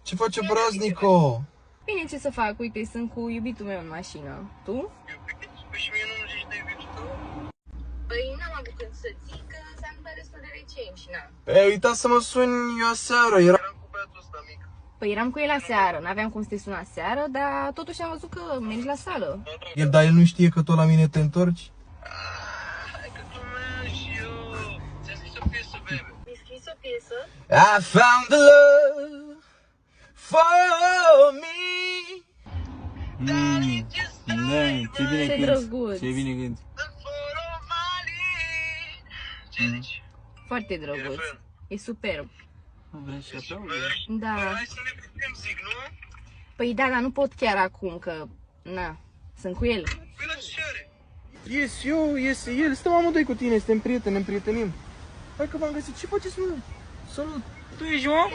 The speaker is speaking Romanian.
Ce face praznico? Bine, ce să fac? Uite, sunt cu iubitul meu în mașină. Tu? Iubit? Păi și mie nu-mi zici de iubitul tău? Păi n-am avut când să zic că s-a întâmplat destul de recent și n-am. Păi ai uitat să mă suni eu aseară, era... Eram cu băiatul ăsta mic. Păi eram cu el aseară, n-aveam cum să te sun aseară, dar totuși am văzut că mergi la sală. Dar el nu știe că tot la mine te întorci? Hai că glumeam și eu. Ți-am scris o piesă, baby. Mi-ai scris o piesă? I found the love for me. Ce bine Ce cânti, drăguț. ce bine cânti. Ce zici? Foarte drăguț. E superb. Vrei și aplauze? Da. Hai să ne vedem, zic, nu? Păi da, dar nu pot chiar acum, că... Na, sunt cu el. Păi la ce are? Ies eu, ies el, stăm amândoi cu tine, suntem prieteni, ne împrietenim. Hai că v-am găsit, ce faceți, mă? Salut! Tu ești om?